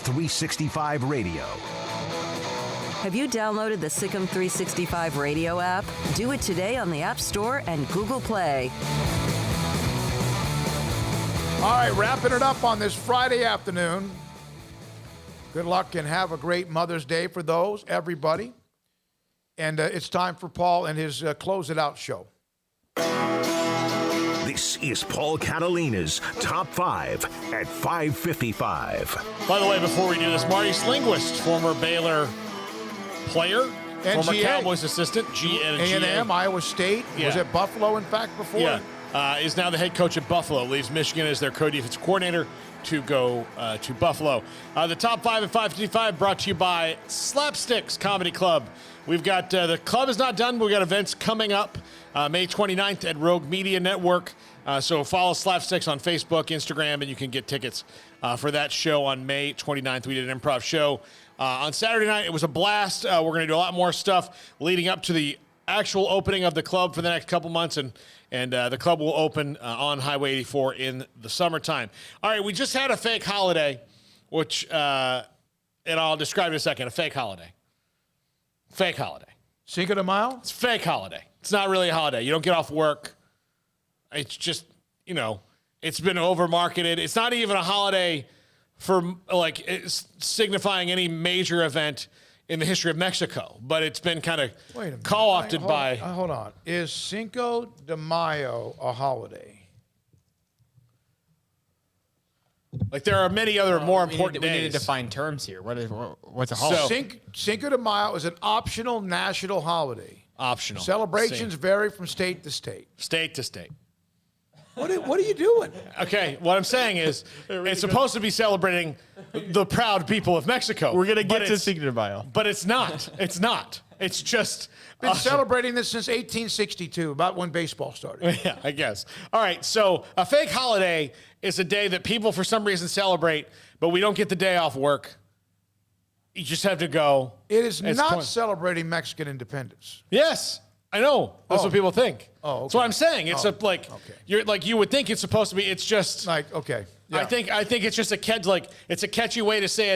365 Radio. Have you downloaded the Sikkim 365 Radio app? Do it today on the App Store and Google Play. All right, wrapping it up on this Friday afternoon. Good luck and have a great Mother's Day for those, everybody. And it's time for Paul and his Close It Out show. This is Paul Catalina's Top 5 at 5:55. By the way, before we do this, Maurice Linguist, former Baylor player, NGA. former Cowboys assistant, A&M, Iowa State, was at Buffalo, in fact, before? Yeah, is now the head coach at Buffalo, leaves Michigan as their co-defensive coordinator to go to Buffalo. The Top 5 at 5:55 brought to you by Slapsticks Comedy Club. We've got, the club is not done, but we've got events coming up May 29th at Rogue Media Network. So follow Slapsticks on Facebook, Instagram, and you can get tickets for that show on May 29th. We did an improv show on Saturday night. It was a blast. We're going to do a lot more stuff leading up to the actual opening of the club for the next couple months, and the club will open on Highway 84 in the summertime. All right, we just had a fake holiday, which, and I'll describe in a second, a fake holiday. Fake holiday. Cinco de Mayo? It's a fake holiday. It's not really a holiday. You don't get off work. It's just, you know, it's been over-marketed. It's not even a holiday for, like, it's signifying any major event in the history of Mexico, but it's been kind of co-opted by... Hold on. Is Cinco de Mayo a holiday? Like, there are many other more important days. We need to define terms here. What's a holiday? Cinco de Mayo is an optional national holiday. Optional. Celebrations vary from state to state. State to state. What are you doing? Okay, what I'm saying is, it's supposed to be celebrating the proud people of Mexico. We're going to get to Cinco de Mayo. But it's not. It's not. It's just... Been celebrating this since 1862, about when baseball started. Yeah, I guess. All right, so a fake holiday is a day that people for some reason celebrate, but we don't get the day off work. You just have to go. It is not celebrating Mexican independence. Yes, I know. That's what people think. Oh, okay. That's what I'm saying. It's you're like, you would think it's supposed to be. It's just like, okay. Yeah. I think it's just it's a catchy way to say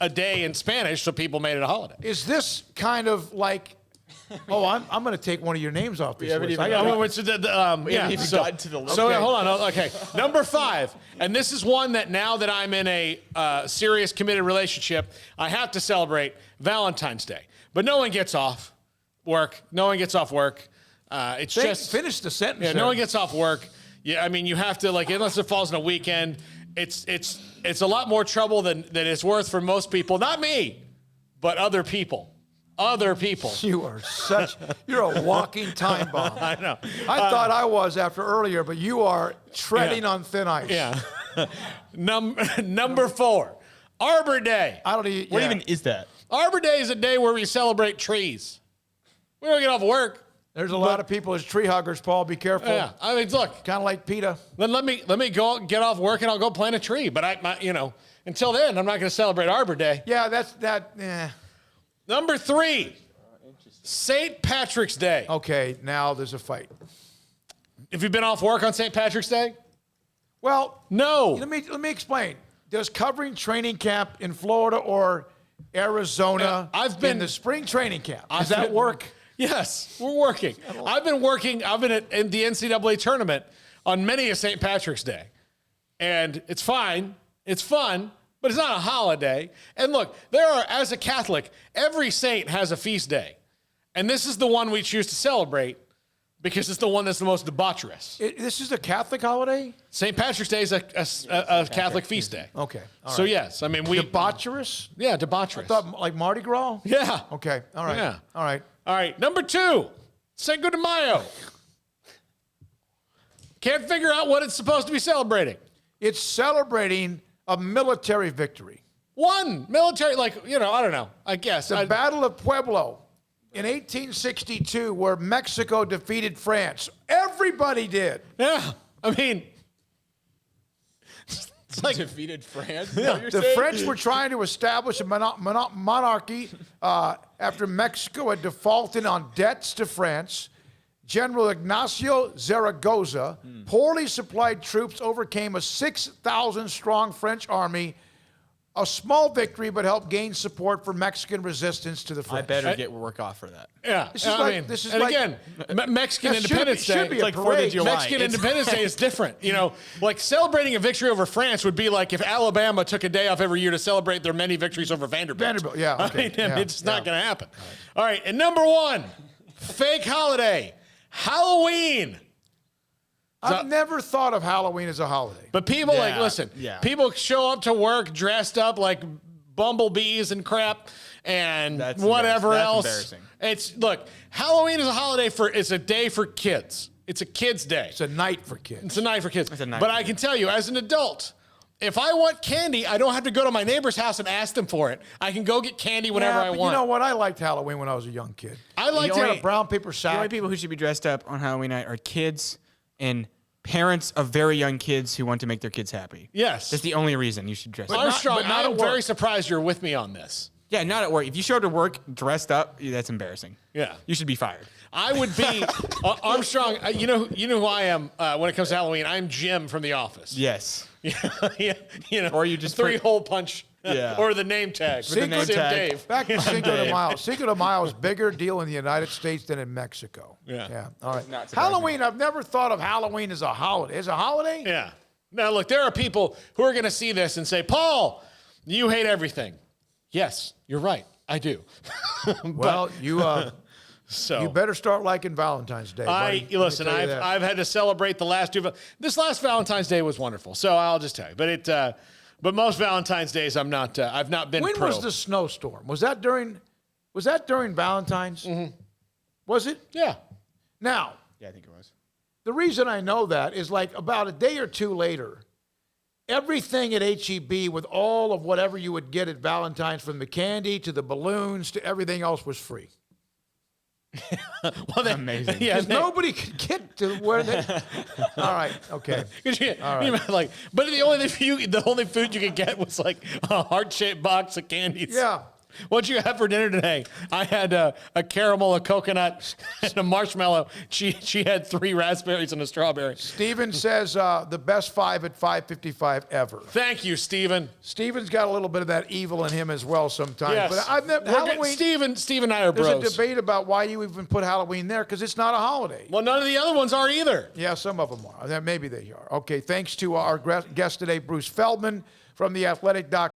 a day in Spanish, so people made it a holiday. Is this kind of like? Oh, I'm going to take one of your names off this list. So hold on. Okay, number 5, and this is one that now that I'm in a serious committed relationship, I have to celebrate Valentine's Day. But no one gets off work. No one gets off work. It's just finish the sentence. Yeah, no one gets off work. Yeah, I mean you have to unless it falls on a weekend. It's a lot more trouble than it's worth for most people. Not me, but other people. Other people. You're a walking time bomb. I know. I thought I was after earlier, but you are treading on thin ice. Yeah. Number 4, Arbor Day. What even is that? Arbor Day is a day where we celebrate trees. We don't get off work. There's a lot of people as tree huggers, Paul. Be careful. Yeah. I mean, look. Kind of like PETA. Then let me go get off work and I'll go plant a tree. But until then, I'm not going to celebrate Arbor Day. Yeah, Number 3, St. Patrick's Day. Okay, now there's a fight. Have you been off work on St. Patrick's Day? Well, no. Let me explain. Does covering training camp in Florida or Arizona in the spring training camp, does that work? Yes, we're working. I've been in the NCAA tournament on many a St. Patrick's Day. And it's fine. It's fun. But it's not a holiday. And look, as a Catholic, every saint has a feast day. And this is the one we choose to celebrate because it's the one that's the most debaucherous. This is a Catholic holiday? St. Patrick's Day is a Catholic feast day. Okay. So, yes. I mean, debaucherous? Yeah, debaucherous. I thought like Mardi Gras? Yeah. Okay. All right. Yeah. All right. All right. Number 2, Cinco de Mayo. Can't figure out what it's supposed to be celebrating. It's celebrating a military victory. One military, I don't know, I guess. The Battle of Pueblo in 1862, where Mexico defeated France. Everybody did. Yeah, I mean, it's like defeated France. Yeah. The French were trying to establish a monarchy after Mexico had defaulted on debts to France. General Ignacio Zaragoza, poorly supplied troops overcame a 6,000-strong French army A small victory, but helped gain support for Mexican resistance to the French. I better get work off for that. Yeah, This is and like again, Mexican Independence Day. Should be a like 4th of parade. July. Mexican Independence Day is different. You know, like celebrating a victory over France would be like if Alabama took a day off every year to celebrate their many victories over Vanderbilt. Yeah, I okay. mean, Yeah, it's not going to happen. All right, and number one, fake holiday, Halloween. I've never thought of Halloween as a holiday. But people listen, people show up to work dressed up like bumblebees and crap and whatever else. Embarrassing. Look, Halloween is a holiday it's a day for kids. It's a kid's day. It's a night for kids. It's a night for kids. It's a night but for I can tell you, as an adult, if I want candy, I don't have to go to my neighbor's house and ask them for it. I can go get candy whenever I but want. You know what? I liked Halloween when I was a young kid. I liked had it. a brown paper The sack. only people who should be dressed up on Halloween night are kids and parents of very young kids who want to make their kids happy. Yes. That's the only reason you should dress up. Armstrong, but not I'm at very work. surprised you're with me on this. Yeah, not at work. If you show up to work dressed up, that's embarrassing. Yeah. You should be fired. I would be Armstrong. You know who I am when it comes to Halloween. I'm Jim from The Office. Yes. Yeah, you know, Or you just three-hole punch. Yeah. Or the name tag. the name Sim tag. Dave. Back to Cinco de Mayo. Cinco de Mayo is a bigger deal in the United States than in Mexico. Yeah. All right. Not surprising. Halloween, I've never thought of Halloween as a holiday. As a holiday? Yeah. Now look, there are people who are going to see this and say, "Paul, you hate everything." Yes, you're right. I do. Well, you So better start liking Valentine's Day. buddy. Listen. Let me tell you that. I've had to celebrate the last two. This last Valentine's Day was wonderful. So I'll just tell you. But most Valentine's days, I've not been. When pro. was the snowstorm? Was that during Valentine's? Mm-hmm. Was it? Yeah. Now, Yeah, I think it was. the reason I know that is like about a day or two later, everything at HEB with all of whatever you would get at Valentine's, from the candy to the balloons to everything else, was free. Well, Amazing. Yeah. Because nobody could get to where they. All right, okay. But the only food you could get was like a heart-shaped box of candies. Yeah. What'd you have for dinner today? I had a caramel, a coconut, and a marshmallow. She had 3 raspberries and a strawberry. Steven says the best 5 at 5:55 ever. Thank you, Stephen. Steven's got a little bit of that evil in him as well sometimes. Yes. But I've never Halloween. Steve and I are There's bros. a debate about why you even put Halloween there, because it's not a holiday. Well, none of the other ones are either. Yeah, some of them are. Maybe they are. Okay, thanks to our guest today, Bruce Feldman from theathletic.com.